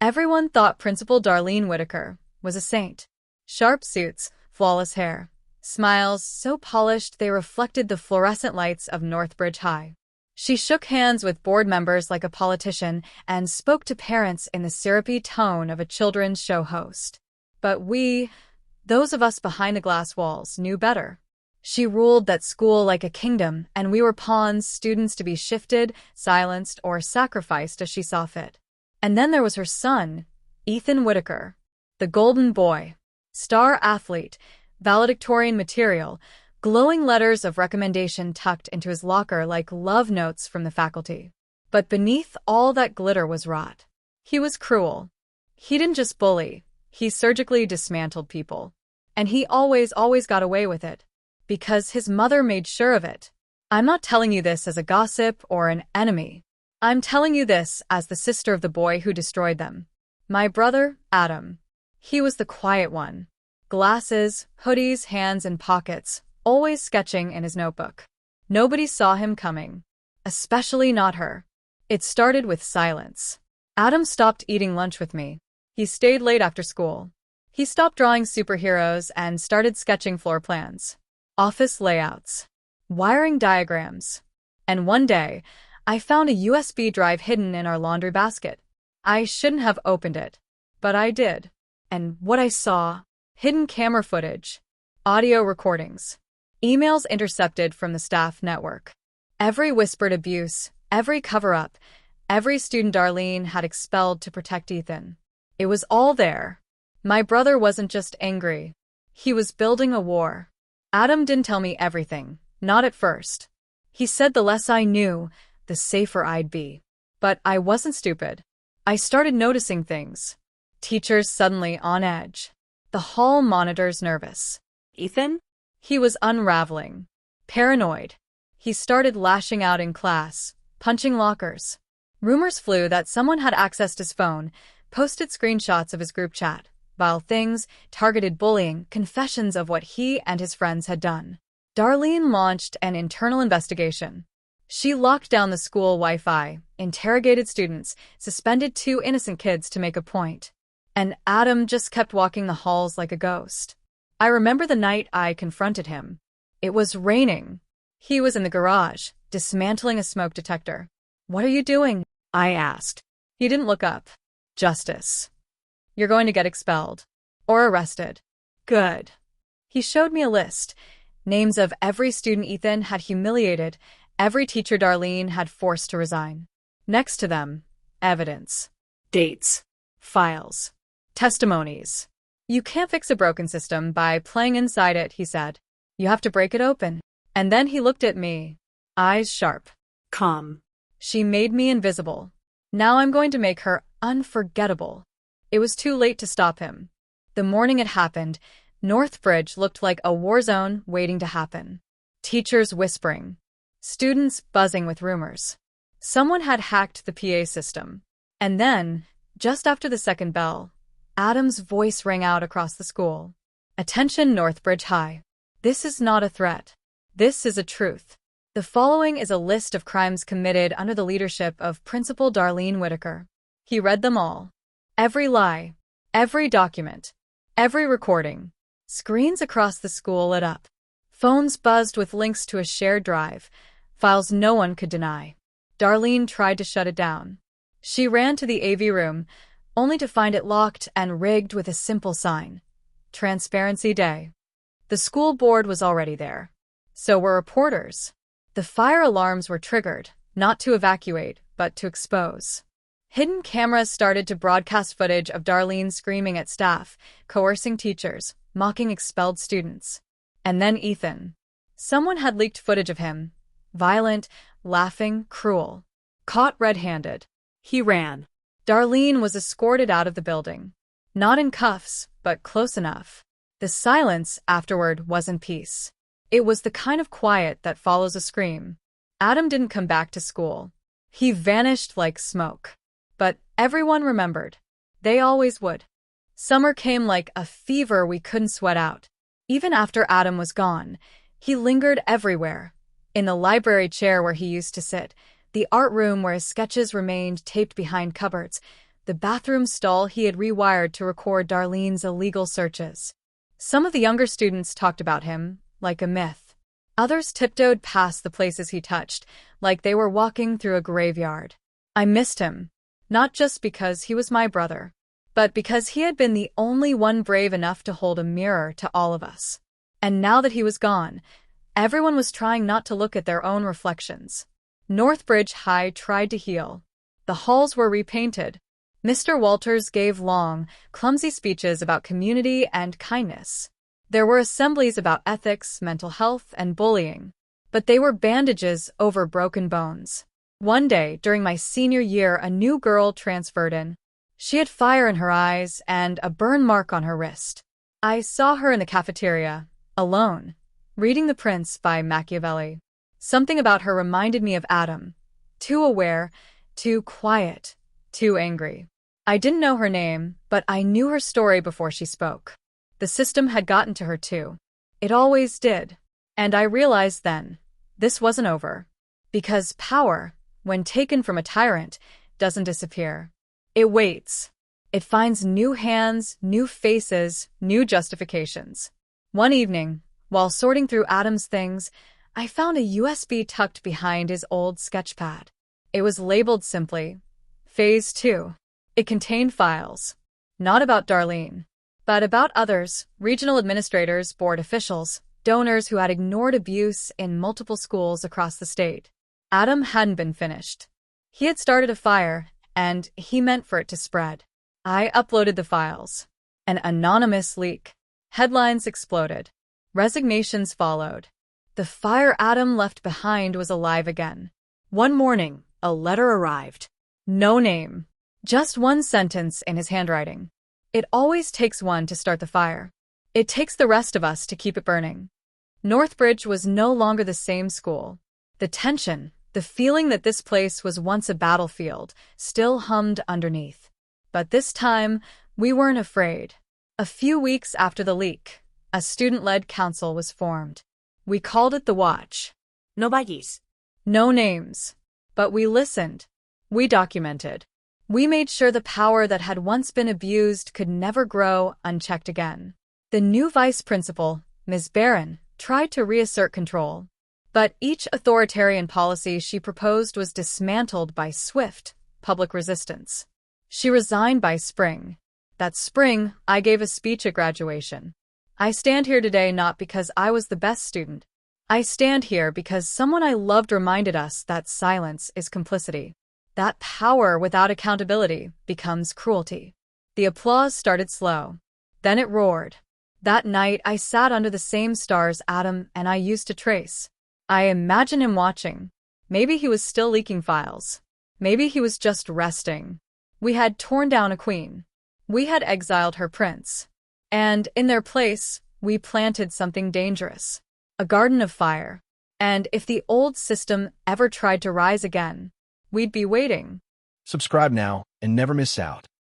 Everyone thought Principal Darlene Whitaker was a saint. Sharp suits, flawless hair, smiles so polished they reflected the fluorescent lights of Northbridge High. She shook hands with board members like a politician and spoke to parents in the syrupy tone of a children's show host. But we, those of us behind the glass walls, knew better. She ruled that school like a kingdom, and we were pawns, students to be shifted, silenced, or sacrificed as she saw fit. And then there was her son, Ethan Whitaker, the golden boy, star athlete, valedictorian material, glowing letters of recommendation tucked into his locker like love notes from the faculty. But beneath all that glitter was rot. He was cruel. He didn't just bully, he surgically dismantled people. And he always got away with it. Because his mother made sure of it. I'm not telling you this as a gossip or an enemy. I'm telling you this as the sister of the boy who destroyed them. My brother, Adam. He was the quiet one. Glasses, hoodies, hands in pockets, always sketching in his notebook. Nobody saw him coming. Especially not her. It started with silence. Adam stopped eating lunch with me. He stayed late after school. He stopped drawing superheroes and started sketching floor plans. Office layouts, wiring diagrams, and one day, I found a USB drive hidden in our laundry basket. I shouldn't have opened it, but I did. And what I saw, hidden camera footage, audio recordings, emails intercepted from the staff network. Every whispered abuse, every cover-up, every student Darlene had expelled to protect Ethan. It was all there. My brother wasn't just angry. He was building a war. Adam didn't tell me everything, not at first. He said the less I knew, the safer I'd be. But I wasn't stupid. I started noticing things. Teachers suddenly on edge. The hall monitors nervous. Ethan? He was unraveling. Paranoid. He started lashing out in class, punching lockers. Rumors flew that someone had accessed his phone, posted screenshots of his group chat. Vile things, targeted bullying, confessions of what he and his friends had done. Darlene launched an internal investigation. She locked down the school Wi-Fi, interrogated students, suspended 2 innocent kids to make a point. And Adam just kept walking the halls like a ghost. I remember the night I confronted him. It was raining. He was in the garage, dismantling a smoke detector. "What are you doing?" I asked. He didn't look up. "Justice. You're going to get expelled. Or arrested." "Good." He showed me a list. Names of every student Ethan had humiliated, every teacher Darlene had forced to resign. Next to them, evidence. Dates. Files. Testimonies. "You can't fix a broken system by playing inside it," he said. "You have to break it open." And then he looked at me. Eyes sharp. Calm. She made me invisible. Now I'm going to make her unforgettable. It was too late to stop him. The morning it happened, Northbridge looked like a war zone waiting to happen. Teachers whispering. Students buzzing with rumors. Someone had hacked the PA system. And then, just after the second bell, Adam's voice rang out across the school. "Attention, Northbridge High. This is not a threat. This is a truth. The following is a list of crimes committed under the leadership of Principal Darlene Whitaker." He read them all. Every lie, every document, every recording. Screens across the school lit up. Phones buzzed with links to a shared drive, files no one could deny. Darlene tried to shut it down. She ran to the AV room, only to find it locked and rigged with a simple sign. Transparency Day. The school board was already there. So were reporters. The fire alarms were triggered, not to evacuate, but to expose. Hidden cameras started to broadcast footage of Darlene screaming at staff, coercing teachers, mocking expelled students. And then Ethan. Someone had leaked footage of him. Violent, laughing, cruel. Caught red-handed. He ran. Darlene was escorted out of the building. Not in cuffs, but close enough. The silence afterward wasn't peace. It was the kind of quiet that follows a scream. Adam didn't come back to school. He vanished like smoke. But everyone remembered. They always would. Summer came like a fever we couldn't sweat out. Even after Adam was gone, he lingered everywhere. In the library chair where he used to sit, the art room where his sketches remained taped behind cupboards, the bathroom stall he had rewired to record Darlene's illegal searches. Some of the younger students talked about him, like a myth. Others tiptoed past the places he touched, like they were walking through a graveyard. I missed him, not just because he was my brother, but because he had been the only one brave enough to hold a mirror to all of us. And now that he was gone, everyone was trying not to look at their own reflections. Northbridge High tried to heal. The halls were repainted. Mr. Walters gave long, clumsy speeches about community and kindness. There were assemblies about ethics, mental health, and bullying. But they were bandages over broken bones. One day, during my senior year, a new girl transferred in. She had fire in her eyes and a burn mark on her wrist. I saw her in the cafeteria, alone, reading The Prince by Machiavelli. Something about her reminded me of Adam. Too aware, too quiet, too angry. I didn't know her name, but I knew her story before she spoke. The system had gotten to her too. It always did. And I realized then, this wasn't over. Because power, when taken from a tyrant, doesn't disappear. It waits. It finds new hands, new faces, new justifications. One evening, while sorting through Adam's things, I found a USB tucked behind his old sketchpad. It was labeled simply, Phase 2. It contained files, not about Darlene, but about others, regional administrators, board officials, donors who had ignored abuse in multiple schools across the state. Adam hadn't been finished. He had started a fire, and he meant for it to spread. I uploaded the files. An anonymous leak. Headlines exploded. Resignations followed. The fire Adam left behind was alive again. One morning, a letter arrived. No name. Just one sentence in his handwriting. It always takes one to start the fire. It takes the rest of us to keep it burning. Northbridge was no longer the same school. The tension, the feeling that this place was once a battlefield, still hummed underneath. But this time, we weren't afraid. A few weeks after the leak, a student-led council was formed. We called it the Watch. No vayis. No names. But we listened. We documented. We made sure the power that had once been abused could never grow unchecked again. The new vice principal, Ms. Barron, tried to reassert control. But each authoritarian policy she proposed was dismantled by swift, public resistance. She resigned by spring. That spring, I gave a speech at graduation. I stand here today not because I was the best student. I stand here because someone I loved reminded us that silence is complicity. That power without accountability becomes cruelty. The applause started slow. Then it roared. That night, I sat under the same stars Adam and I used to trace. I imagine him watching. Maybe he was still leaking files. Maybe he was just resting. We had torn down a queen. We had exiled her prince. And in their place, we planted something dangerous. A garden of fire. And if the old system ever tried to rise again, we'd be waiting. Subscribe now and never miss out.